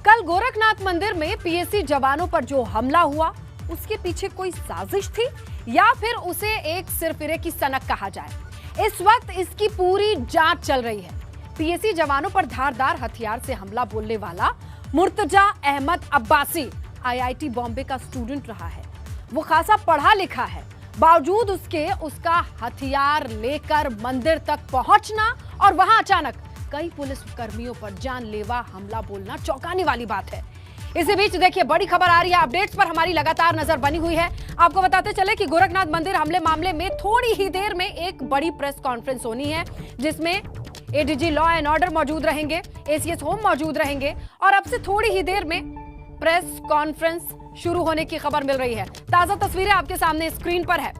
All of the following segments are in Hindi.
कल गोरखनाथ मंदिर में पीएसी जवानों पर जो हमला हुआ, उसके पीछे कोई साजिश थी या फिर उसे एक सिरफिरे की सनक कहा जाए। इस वक्त इसकी पूरी जांच चल रही है। पीएसी जवानों पर धारदार हथियार से हमला बोलने वाला मुर्तजा अहमद अब्बासी आईआईटी बॉम्बे का स्टूडेंट रहा है। वो खासा पढ़ा लिखा है, बावजूद उसका हथियार लेकर मंदिर तक पहुंचना और वहां अचानक कई पुलिस कर्मियों पर जानलेवा हमला बोलना चौंकाने वाली बात है। इसी बीच देखिए बड़ी खबर आ रही है। अपडेट्स पर हमारी लगातार नजर बनी हुई है। आपको बताते चले कि गोरखनाथ मंदिर हमले मामले में थोड़ी ही देर में एक बड़ी प्रेस कॉन्फ्रेंस होनी है, जिसमें एडीजी लॉ एंड ऑर्डर मौजूद रहेंगे, एसीएस होम मौजूद रहेंगे और अब से थोड़ी ही देर में प्रेस कॉन्फ्रेंस शुरू होने की खबर मिल रही है। ताजा तस्वीरें आपके सामने स्क्रीन पर है।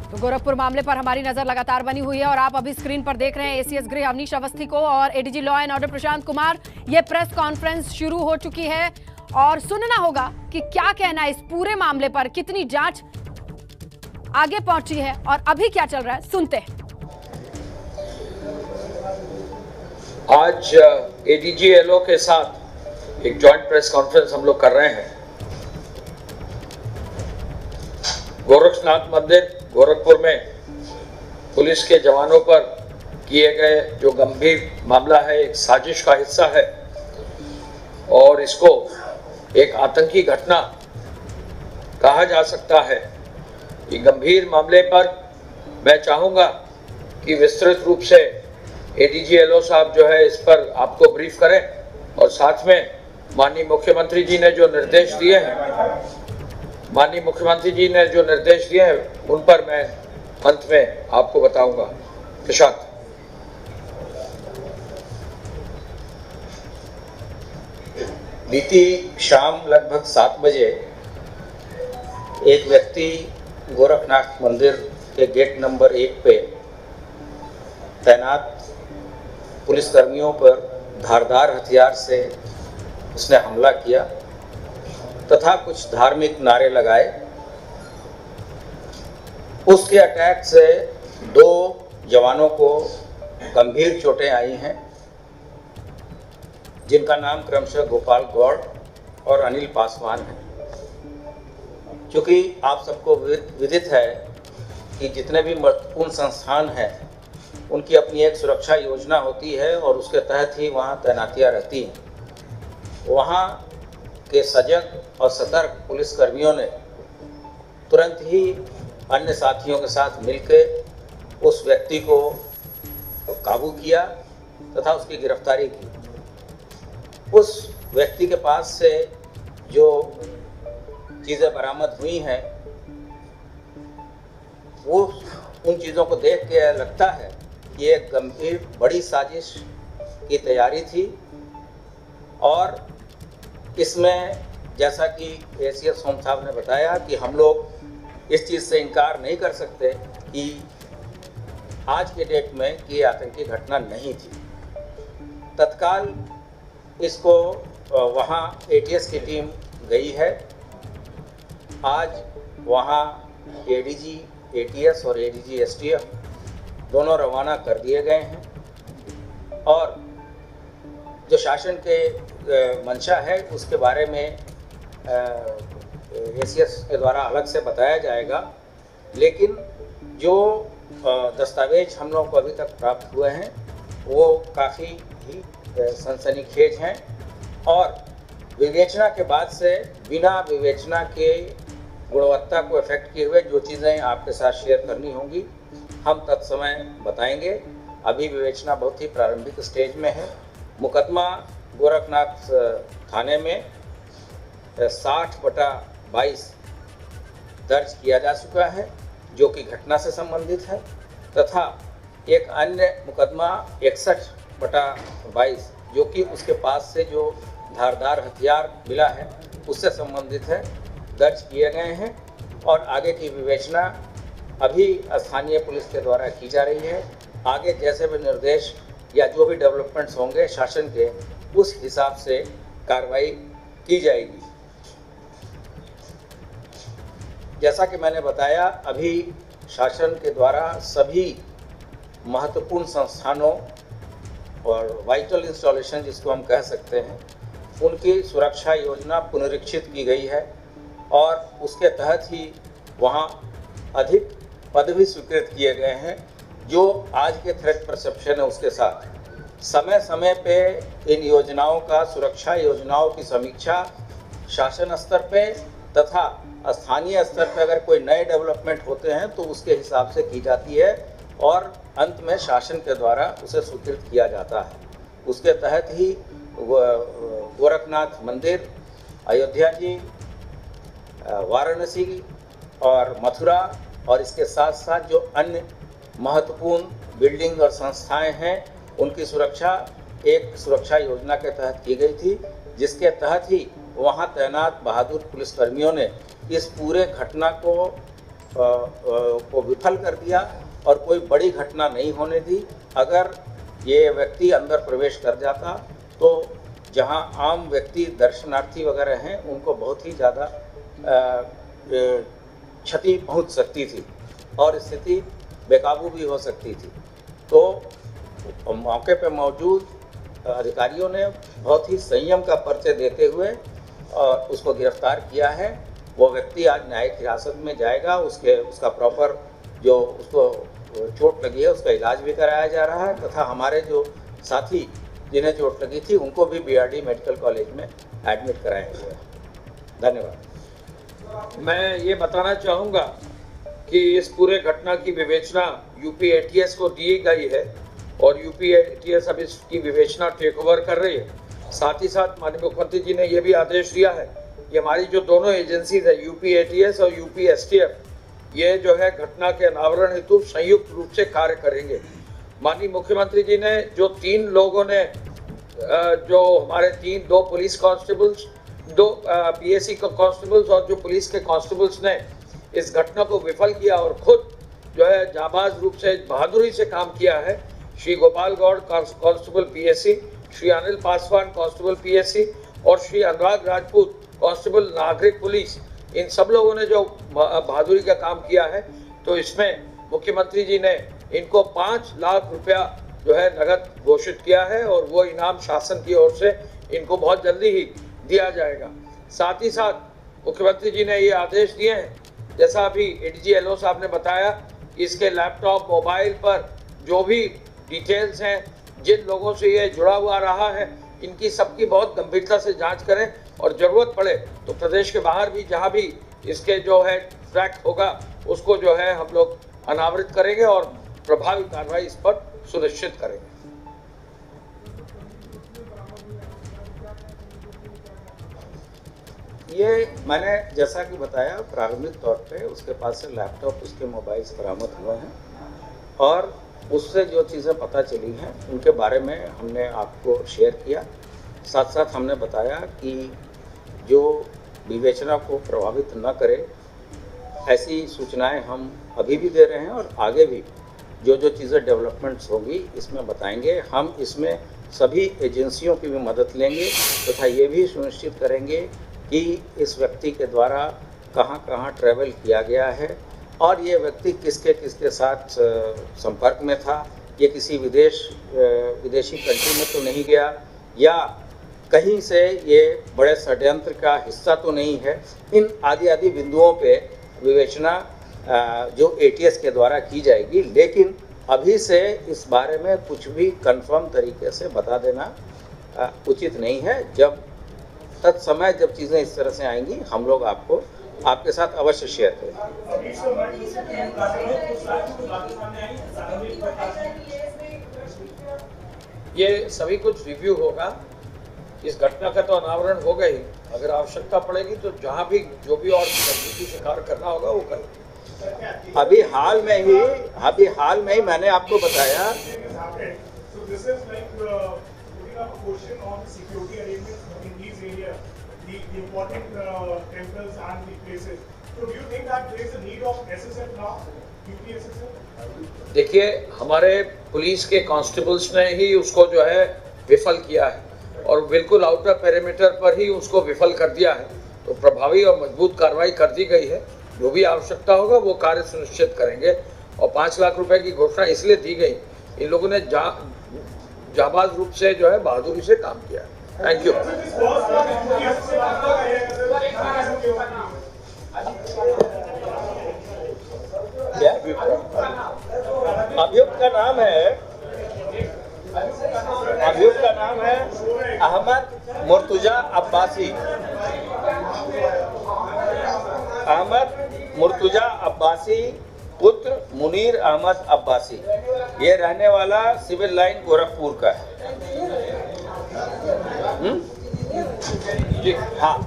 तो गोरखपुर मामले पर हमारी नजर लगातार बनी हुई है और आप अभी स्क्रीन पर देख रहे हैं एसीएस गृह अवनीश अवस्थी को और ADG law and order Prashant Kumar. ये प्रेस कॉन्फ्रेंस शुरू हो चुकी है और सुनना होगा कि क्या कहना है इस पूरे मामले पर, कितनी जांच आगे पहुंची है और अभी क्या चल रहा है, सुनते हैं। आज एडीजी एलओ के साथ एक जॉइंट प्रेस कॉन्फ्रेंस हम लोग कर रहे हैं। गोरखनाथ मंदिर गोरखपुर में पुलिस के जवानों पर किए गए जो गंभीर मामला है, एक साजिश का हिस्सा है और इसको एक आतंकी घटना कहा जा सकता है। ये गंभीर मामले पर मैं चाहूंगा कि विस्तृत रूप से एडीजी एलओ साहब जो है इस पर आपको ब्रीफ करें और साथ में माननीय मुख्यमंत्री जी ने जो निर्देश दिए हैं उन पर मैं अंत में आपको बताऊंगा। प्रशांत। बीती शाम लगभग 7 बजे एक व्यक्ति गोरखनाथ मंदिर के गेट नंबर 1 पे तैनात पुलिसकर्मियों पर धारदार हथियार से उसने हमला किया तथा कुछ धार्मिक नारे लगाए। उसके अटैक से 2 जवानों को गंभीर चोटें आई हैं, जिनका नाम क्रमशः गोपाल गौड़ और अनिल पासवान है। क्योंकि आप सबको विदित है कि जितने भी महत्वपूर्ण संस्थान हैं उनकी अपनी एक सुरक्षा योजना होती है और उसके तहत ही वहाँ तैनातियाँ रहती हैं। वहाँ के सजग और सतर्क पुलिसकर्मियों ने तुरंत ही अन्य साथियों के साथ मिलकर उस व्यक्ति को काबू किया तथा उसकी गिरफ्तारी की। उस व्यक्ति के पास से जो चीज़ें बरामद हुई हैं वो उन चीज़ों को देख के लगता है कि एक गंभीर बड़ी साजिश की तैयारी थी और इसमें जैसा कि एसीएस होम साहब ने बताया कि हम लोग इस चीज़ से इनकार नहीं कर सकते कि आज के डेट में कि आतंकी घटना नहीं थी। तत्काल इसको वहाँ एटीएस की टीम गई है। आज वहाँ एडीजी एटीएस और एडीजी एसटीएफ दोनों रवाना कर दिए गए हैं और जो शासन के मंशा है उसके बारे में एसीएस के द्वारा अलग से बताया जाएगा। लेकिन जो दस्तावेज हम लोग को अभी तक प्राप्त हुए हैं वो काफ़ी ही सनसनीखेज हैं और विवेचना के बाद से बिना विवेचना के गुणवत्ता को इफेक्ट किए हुए जो चीज़ें आपके साथ शेयर करनी होंगी हम तत्समय बताएंगे। अभी विवेचना बहुत ही प्रारंभिक स्टेज में है। मुकदमा गोरखनाथ थाने में 60/22 दर्ज किया जा चुका है जो कि घटना से संबंधित है तथा एक अन्य मुकदमा 61/22 जो कि उसके पास से जो धारदार हथियार मिला है उससे संबंधित है, दर्ज किए गए हैं और आगे की विवेचना अभी स्थानीय पुलिस के द्वारा की जा रही है। आगे जैसे भी निर्देश या जो भी डेवलपमेंट्स होंगे शासन के, उस हिसाब से कार्रवाई की जाएगी। जैसा कि मैंने बताया, अभी शासन के द्वारा सभी महत्वपूर्ण संस्थानों और वाइटल इंस्टॉलेशन जिसको हम कह सकते हैं, उनकी सुरक्षा योजना पुनरीक्षित की गई है और उसके तहत ही वहाँ अधिक पद भी स्वीकृत किए गए हैं। जो आज के थ्रेट परसेप्शन है उसके साथ समय समय पे इन योजनाओं का, सुरक्षा योजनाओं की समीक्षा शासन स्तर पे तथा स्थानीय स्तर पे अगर कोई नए डेवलपमेंट होते हैं तो उसके हिसाब से की जाती है और अंत में शासन के द्वारा उसे स्वीकृत किया जाता है। उसके तहत ही गोरखनाथ मंदिर, अयोध्या जी, वाराणसी और मथुरा और इसके साथ साथ जो अन्य महत्वपूर्ण बिल्डिंग और संस्थाएं हैं उनकी सुरक्षा एक सुरक्षा योजना के तहत की गई थी, जिसके तहत ही वहां तैनात बहादुर पुलिसकर्मियों ने इस पूरे घटना को विफल कर दिया और कोई बड़ी घटना नहीं होने दी। अगर ये व्यक्ति अंदर प्रवेश कर जाता तो जहां आम व्यक्ति, दर्शनार्थी वगैरह हैं, उनको बहुत ही ज़्यादा क्षति पहुंच सकती थी और स्थिति बेकाबू भी हो सकती थी। तो मौके पर मौजूद अधिकारियों ने बहुत ही संयम का परिचय देते हुए उसको गिरफ्तार किया है। वो व्यक्ति आज न्यायिक हिरासत में जाएगा। उसका प्रॉपर जो उसको चोट लगी है उसका इलाज भी कराया जा रहा है तथा हमारे जो साथी जिन्हें चोट लगी थी उनको भी बीआरडी मेडिकल कॉलेज में एडमिट कराया गया है। धन्यवाद। मैं ये बताना चाहूँगा कि इस पूरे घटना की विवेचना यूपी एटीएस को दी गई है और यूपी एटीएस अब इसकी विवेचना टेक ओवर कर रही है। साथ ही साथ माननीय मुख्यमंत्री जी ने यह भी आदेश दिया है कि हमारी जो दोनों एजेंसीज है, यूपी एटीएस और यूपी एसटीएफ, ये जो है घटना के अनावरण हेतु संयुक्त रूप से कार्य करेंगे। माननीय मुख्यमंत्री जी ने जो 3 लोगों ने जो हमारे 2 पुलिस कांस्टेबल्स, 2 पीएसी कांस्टेबल्स और जो पुलिस के कांस्टेबल्स ने इस घटना को विफल किया और खुद जो है जाबाज रूप से बहादुरी से काम किया है, Shri Gopal Gaur constable PAC, Shri Anil Paswan constable PAC और श्री अनुराग राजपूत कांस्टेबल नागरिक पुलिस, इन सब लोगों ने जो बहादुरी का काम किया है, तो इसमें मुख्यमंत्री जी ने इनको 5 लाख रुपया जो है नगद घोषित किया है और वो इनाम शासन की ओर से इनको बहुत जल्दी ही दिया जाएगा। साथ ही साथ मुख्यमंत्री जी ने ये आदेश दिए हैं, जैसा अभी एडीजी एलओ साहब ने बताया, इसके लैपटॉप, मोबाइल पर जो भी डिटेल्स हैं, जिन लोगों से ये जुड़ा हुआ रहा है, इनकी सबकी बहुत गंभीरता से जांच करें और ज़रूरत पड़े तो प्रदेश के बाहर भी जहां भी इसके जो है ट्रैक होगा उसको जो है हम लोग अनावृत करेंगे और प्रभावी कार्रवाई इस पर सुनिश्चित करेंगे। ये मैंने जैसा कि बताया प्रारंभिक तौर पे उसके पास से लैपटॉप, उसके मोबाइल्स बरामद हुए हैं और उससे जो चीज़ें पता चली हैं उनके बारे में हमने आपको शेयर किया। साथ साथ हमने बताया कि जो विवेचना को प्रभावित न करे ऐसी सूचनाएं हम अभी भी दे रहे हैं और आगे भी जो जो चीज़ें डेवलपमेंट्स होंगी इसमें बताएंगे। हम इसमें सभी एजेंसियों की भी मदद लेंगे तथा ये भी सुनिश्चित करेंगे कि इस व्यक्ति के द्वारा कहाँ कहाँ ट्रैवल किया गया है और ये व्यक्ति किसके साथ संपर्क में था, ये किसी विदेशी कंट्री में तो नहीं गया या कहीं से ये बड़े षड्यंत्र का हिस्सा तो नहीं है। इन आदि बिंदुओं पे विवेचना जो एटीएस के द्वारा की जाएगी, लेकिन अभी से इस बारे में कुछ भी कंफर्म तरीके से बता देना उचित नहीं है। जब तत्समय जब चीज़ें इस तरह से आएंगी हम लोग आपके साथ अवश्य शेयर करेंगे। ये सभी कुछ रिव्यू होगा। इस घटना का तो अनावरण हो गई, अगर आवश्यकता पड़ेगी तो जहां भी जो भी और तकनीकी शिकार करना होगा वो करेंगे। अभी हाल में ही मैंने आपको बताया देखिए, हमारे पुलिस के कांस्टेबल्स ने ही उसको जो है विफल किया है और बिल्कुल आउटर पेरीमीटर पर ही उसको विफल कर दिया है, तो प्रभावी और मजबूत कार्रवाई कर दी गई है। जो भी आवश्यकता होगा वो कार्य सुनिश्चित करेंगे और 5 लाख रुपए की घोषणा इसलिए दी गई इन लोगों ने जाबाज रूप से जो है बहादुरी से काम किया। Thank you. अभियुक्त का नाम है अहमद मुर्तुजा अब्बासी। अहमद मुर्तुजा अब्बासी पुत्र मुनीर अहमद अब्बासी। ये रहने वाला सिविल लाइन गोरखपुर का है। जी हाँ।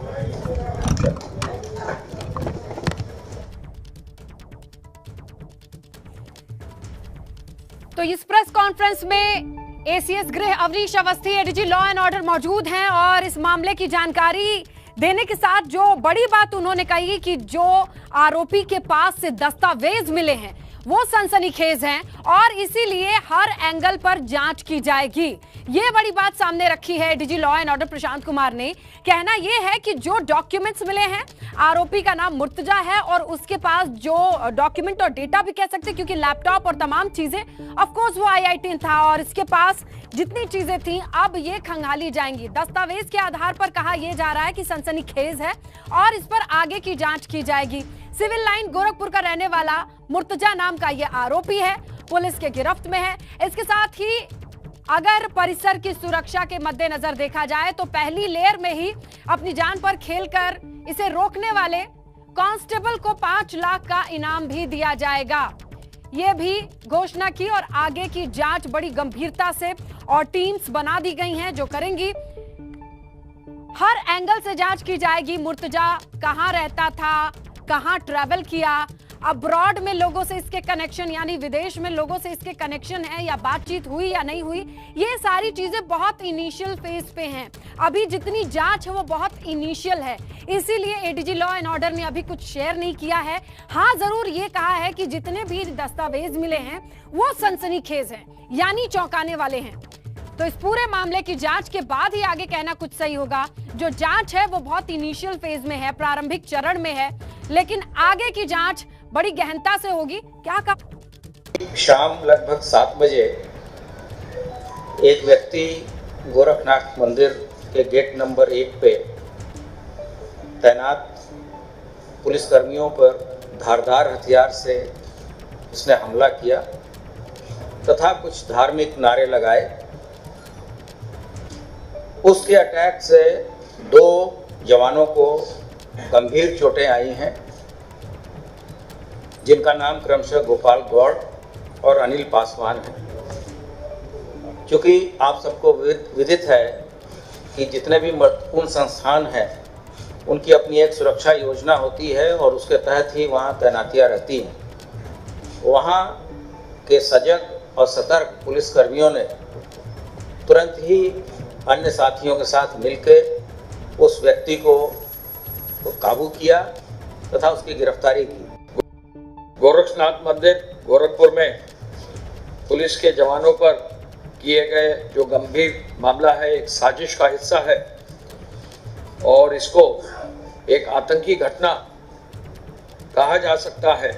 तो इस प्रेस कॉन्फ्रेंस में एसीएस गृह Avnish Awasthi, ADG law and order मौजूद हैं और इस मामले की जानकारी देने के साथ जो बड़ी बात उन्होंने कही कि जो आरोपी के पास से दस्तावेज मिले हैं वो सनसनीखेज हैं और इसीलिए हर एंगल पर जांच की जाएगी। ये बड़ी बात सामने रखी है ADG law and order Prashant Kumar ने। कहना यह है कि जो डॉक्यूमेंट्स मिले हैं, आरोपी का नाम मुर्तजा है और उसके पास जो डॉक्यूमेंट और डेटा भी कह सकते क्योंकि लैपटॉप और तमाम चीजें, ऑफ कोर्स वो IIT था और इसके पास जितनी चीजें थी अब ये खंगाली जाएंगी। दस्तावेज के आधार पर कहा यह जा रहा है कि सनसनीखेज है और इस पर आगे की जांच की जाएगी। सिविल लाइन गोरखपुर का रहने वाला मुर्तजा नाम का यह आरोपी है, पुलिस के गिरफ्त में है। इसके साथ ही अगर परिसर की सुरक्षा के मद्देनजर देखा जाए तो पहली लेयर में ही अपनी जान पर खेलकर इसे रोकने वाले कांस्टेबल को 5 लाख का इनाम भी दिया जाएगा, यह भी घोषणा की। और आगे की जांच बड़ी गंभीरता से और टीम्स बना दी गई हैं जो करेंगी। हर एंगल से जांच की जाएगी। मुर्तजा कहां रहता था, कहां ट्रैवल किया, अब्रॉड में लोगों से इसके कनेक्शन यानी विदेश में लोगों से इसके कनेक्शन है या बातचीत हुई या नहीं हुई, ये सारी चीजें बहुत इनिशियल फेज पे हैं। अभी जितनी जांच है वो बहुत इनिशियल है, इसीलिए एडीजी लॉ एंड ऑर्डर ने अभी कुछ शेयर नहीं किया है। हाँ, जरूर ये कहा है कि जितने भी दस्तावेज मिले हैं वो सनसनीखेज हैं यानी चौंकाने वाले हैं। तो इस पूरे मामले की जांच के बाद ही आगे कहना कुछ सही होगा। जो जांच है वो बहुत इनिशियल फेज में है, प्रारंभिक चरण में है, लेकिन आगे की जांच बड़ी गहनता से होगी। क्या कहा? शाम लगभग 7 बजे एक व्यक्ति गोरखनाथ मंदिर के गेट नंबर 1 पे तैनात पुलिसकर्मियों पर धारदार हथियार से उसने हमला किया तथा कुछ धार्मिक नारे लगाए। उसके अटैक से 2 जवानों को गंभीर चोटें आई हैं, जिनका नाम क्रमशः गोपाल गौड़ और अनिल पासवान है। चूँकि आप सबको विदित है कि जितने भी महत्वपूर्ण संस्थान हैं उनकी अपनी एक सुरक्षा योजना होती है और उसके तहत ही वहाँ तैनातियाँ रहती हैं। वहाँ के सजग और सतर्क पुलिसकर्मियों ने तुरंत ही अन्य साथियों के साथ मिलकर उस व्यक्ति को काबू किया तथा उसकी गिरफ्तारी की। गोरक्षनाथ मंदिर गोरखपुर में पुलिस के जवानों पर किए गए जो गंभीर मामला है, एक साजिश का हिस्सा है और इसको एक आतंकी घटना कहा जा सकता है।